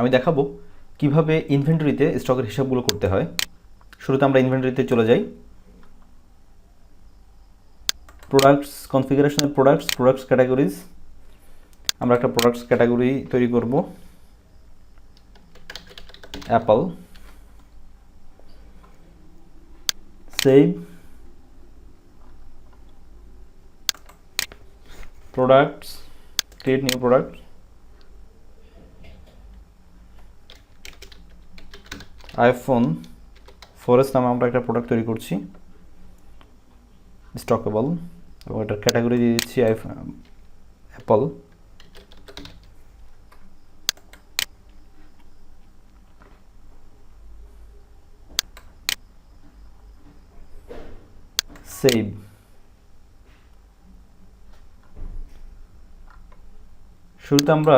আমি দেখাবো কিভাবে ইনভেন্টরিতে স্টকের হিসাবগুলো করতে হয়। শুরুতে আমরা ইনভেন্টরিতে চলে যাই। প্রোডাক্টস কনফিগারেশনের প্রোডাক্টস ক্যাটাগরিজ, আমরা একটা প্রোডাক্টস ক্যাটাগরি তৈরি করব, Apple. Save products, create new product, iPhone 4S নামে আমরা একটা প্রোডাক্ট তৈরি করছি, স্টকেবল, এবং এটার ক্যাটাগরি দিয়ে দিচ্ছি অ্যাপল। সেভ। শুরুতে আমরা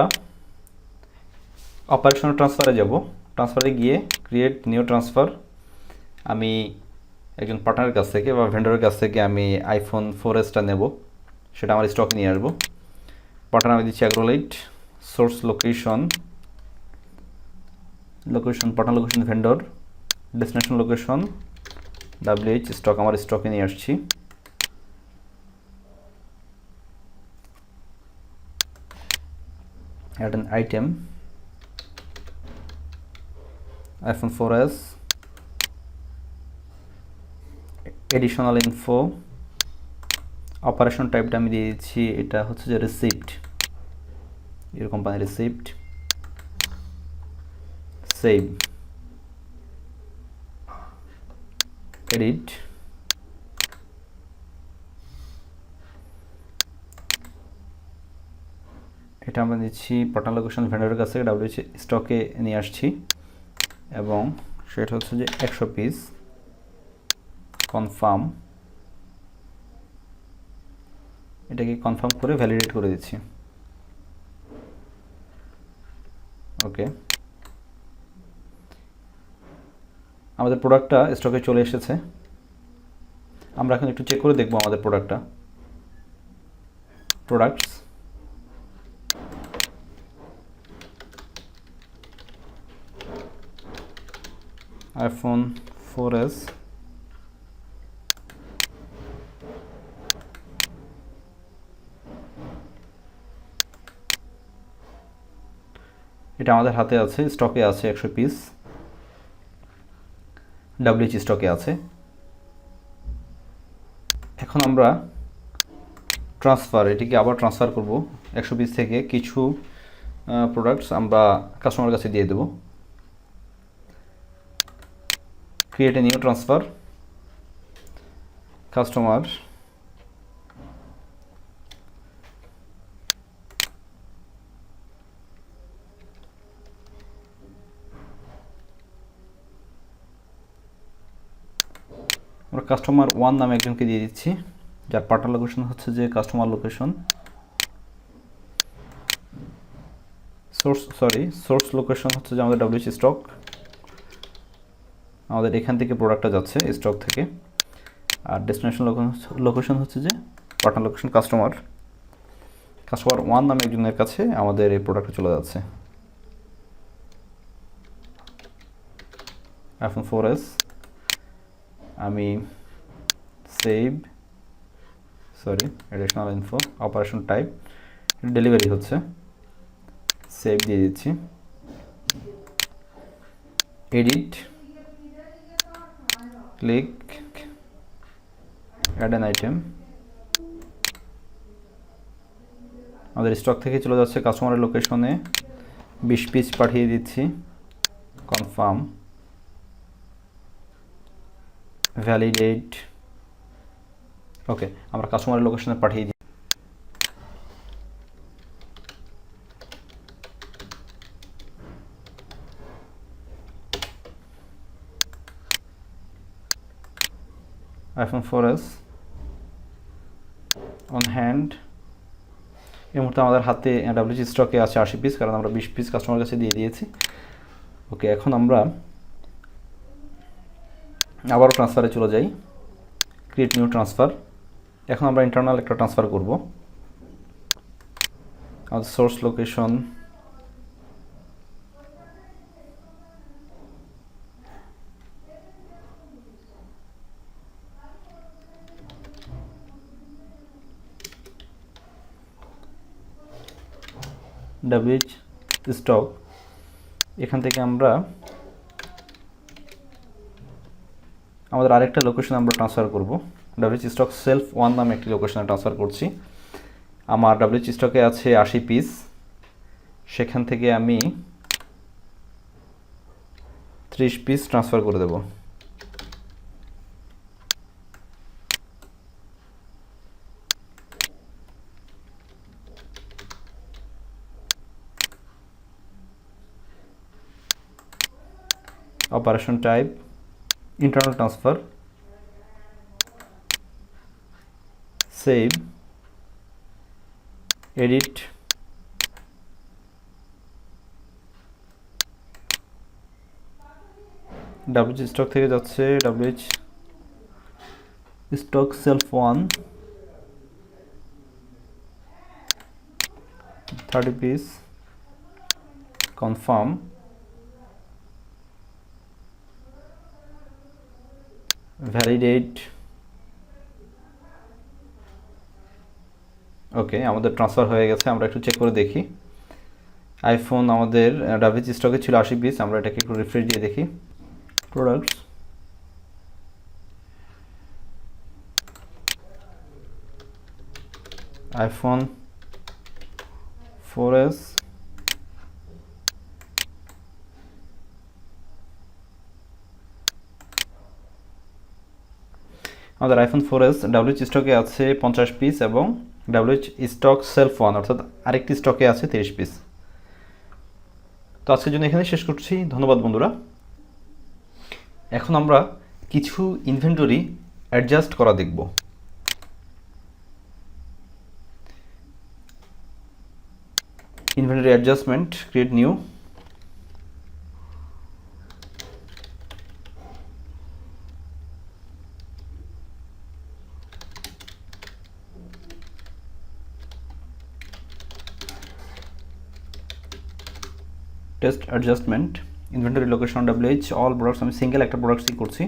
অপারেশনাল ট্রান্সফারে যাব। ট্রান্সফারে গিয়ে ক্রিয়েট নিউ ট্রান্সফার, আমি একজন পার্টনারের কাছ থেকে বা ভেন্ডরের কাছ থেকে আমি আইফোন 4S নেব, সেটা আমার স্টকে নিয়ে আসবো। পার্টনার আমি দিচ্ছি অ্যাগ্রোলাইট, source location, partner location vendor, destination location WH, stock আমার স্টকে নিয়ে আসছি। add an item, iPhone 4S, additional info, operation টাইপটা আমি দিয়ে দিচ্ছি, এটা হচ্ছে যে রিসিপ্ট, এর কোম্পানি রিসিপ্ট। সেভ, এডিট, এটা আমরা দিচ্ছি পার্টনার লোকেশন ভেন্ডরের কাছ থেকে WH স্টকে নিয়ে আসছি, এবং সেটা হচ্ছে যে 100 পিস। কনফার্ম, এটাকে কনফার্ম করে ভ্যালিডেট করে দিচ্ছি। ওকে, আমাদের প্রোডাক্টটা স্টকে চলে এসেছে। আমরা এখন একটু চেক করে দেখব আমাদের প্রোডাক্টটা। প্রোডাক্টস, আইফোন 4S, এটা আমাদের হাতে আছে, স্টকে আছে 100 পিস, WH স্টকে আছে। এখন আমরা এটিকে আবার ট্রান্সফার করব। 100 পিস থেকে কিছু প্রোডাক্টস আমরা কাস্টমারের কাছে দিয়ে দেব। Create a new transfer, customer, আমরা কাস্টমার 1 নামে একজনকে দিয়ে দিচ্ছি, যার পার্টনার লোকেশন হচ্ছে যে কাস্টমার লোকেশন। সোর্স লোকেশন হচ্ছে যে আমাদের WH স্টক, আমাদের এখান থেকে প্রোডাক্টটা যাচ্ছে স্টক থেকে। আর ডেস্টিনেশন লোকেশন হচ্ছে যে পার্টনার লোকেশন কাস্টমার 1 নামে একজনের কাছে আমাদের এই প্রোডাক্টটা চলে যাচ্ছে। আইফোন 4S, আমি save, additional info, operation type, delivery হচ্ছে, সেভ দিয়ে দিচ্ছি। Edit, click, add an item, আমাদের স্টক থেকে চলে যাচ্ছে কাস্টমারের লোকেশনে, 20 পিস পাঠিয়ে দিচ্ছি। Confirm, validate. ওকে, আমরা কাস্টমারের লোকেশনে পাঠিয়ে দিই। আইফোন 4S অন হ্যান্ড, এই মুহূর্তে আমাদের হাতে WH স্টকে আছে 80 পিস, কারণ আমরা 20 পিস কাস্টমার কাছে দিয়ে দিয়েছি। ওকে, এখন আমরা আবারও ট্রান্সফারে চলে যাই, ক্রিয়েট নিউ ট্রান্সফার। এখন আমরা ইন্টারনাল একটা ট্রান্সফার করব। আমাদের সোর্স লোকেশন, WH স্টক, এখান থেকে আমরা আমাদের আরেকটা লোকেশন আমরা ট্রান্সফার করব। WH স্টক সেলফ 1 নামে একটি লোকেশনে ট্রান্সফার করছি। আমার WH স্টকে আছে 80 পিস, সেখান থেকে আমি 30 পিস ট্রান্সফার করে দেব। Operation type internal transfer, save, edit, WH stock থেকে যাচ্ছে WH stock self 1 30 piece, confirm, validate. Okay, আমাদের ট্রান্সফার হয়ে গেছে। আমরা একটু চেক করে দেখি। আইফোন আমাদের WH স্টকে ছিল 80 পিস, আমরা এটাকে একটু রিফ্রেশ দিয়ে দেখি। প্রোডাক্টস, আইফোন 4S, আমাদের আইফোন 4S WH স্টকে আছে 50 পিস এবং WH স্টক সেলফ 1 অর্থাৎ আরেকটি স্টকে আছে 30 পিস। তো আজকের জন্য এখানে শেষ করছি। ধন্যবাদ বন্ধুরা। এখন আমরা কিছু ইনভেন্টরি অ্যাডজাস্ট করা দেখব। Inventory adjustment, create new. Test adjustment, inventory location WH all products, আমি সিঙ্গেল একটা প্রোডাক্টসই করছি,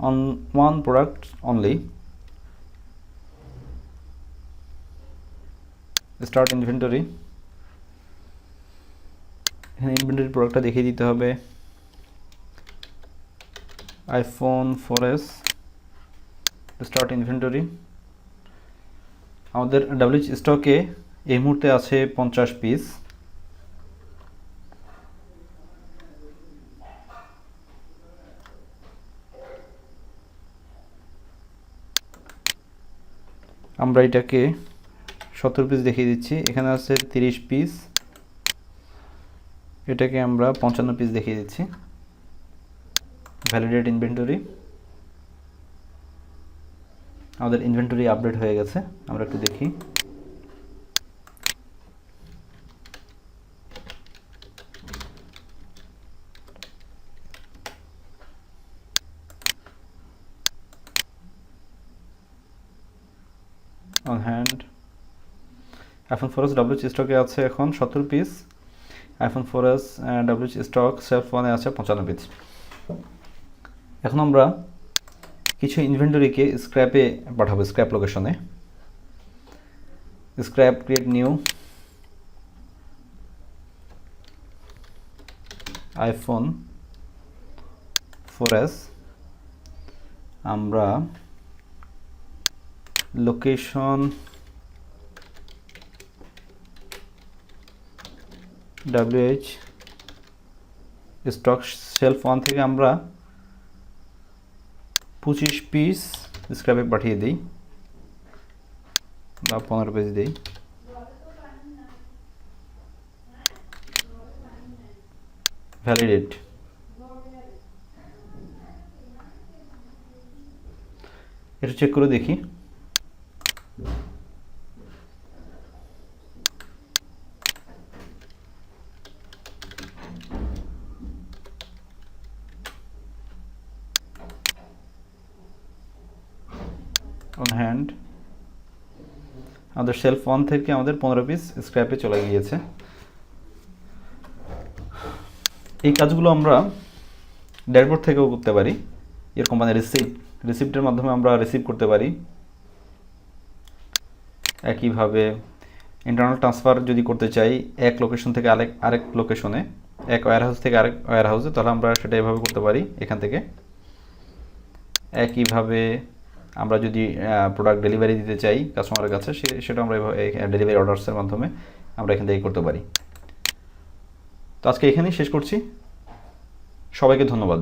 on one product only. Start inventory, এখানে ইনভেন্টরি প্রোডাক্টটা দেখিয়ে দিতে হবে। IPhone 4S, start inventory. আমাদের WH স্টকে এই মুহূর্তে আছে 50 পিস। আমরা এটাকে 70 পিস দেখিয়ে দিচ্ছি। এখানে আছে 30 পিস, এটাকে আমরা 55 পিস দেখিয়ে দিচ্ছি। ভ্যালিডেট ইনভেন্টরি, আমাদের ইনভেন্টরি আপডেট হয়ে গেছে। আমরা একটু দেখি। On hand, iPhone 4S WH স্টকে আছে এখন 70 piece. IPhone 4S WH stock self 1 আছে 55 পিস। এখন আমরা কিছু ইনভেন্টরিকে স্ক্র্যাপে পাঠাবো, স্ক্র্যাপ লোকেশনে। Scrap, create new, iPhone 4S, আমরা লোকেশন WH স্টক সেলফ 1 থেকে আমরা 25 পিস স্ক্র্যাপে পাঠিয়ে দিই বা 15 পিস দিই। ভ্যালিডেট, এটা চেক করে দেখি। অন হ্যান্ড, আমাদের সেলফ 1 থেকে আমাদের 15 পিস স্ক্র্যাপে চলে গিয়েছে। এই কাজগুলো আমরা ড্যাশবোর্ড থেকেও করতে পারি। এরকম মানে রিসিপ্টের মাধ্যমে আমরা রিসিভ করতে পারি। একইভাবে ইন্টারনাল ট্রান্সফার যদি করতে চাই এক লোকেশন থেকে আরেক লোকেশনে, এক ওয়্যারহাউস থেকে আরেক ওয়্যারহাউসে, তাহলে আমরা সেটা এভাবে করতে পারি এখান থেকে। একইভাবে আমরা যদি প্রোডাক্ট ডেলিভারি দিতে চাই কাস্টমারের কাছে, সেটা আমরা ডেলিভারি অর্ডার্সের মাধ্যমে আমরা এখান থেকে করতে পারি। তো আজকে এখানেই শেষ করছি। সবাইকে ধন্যবাদ।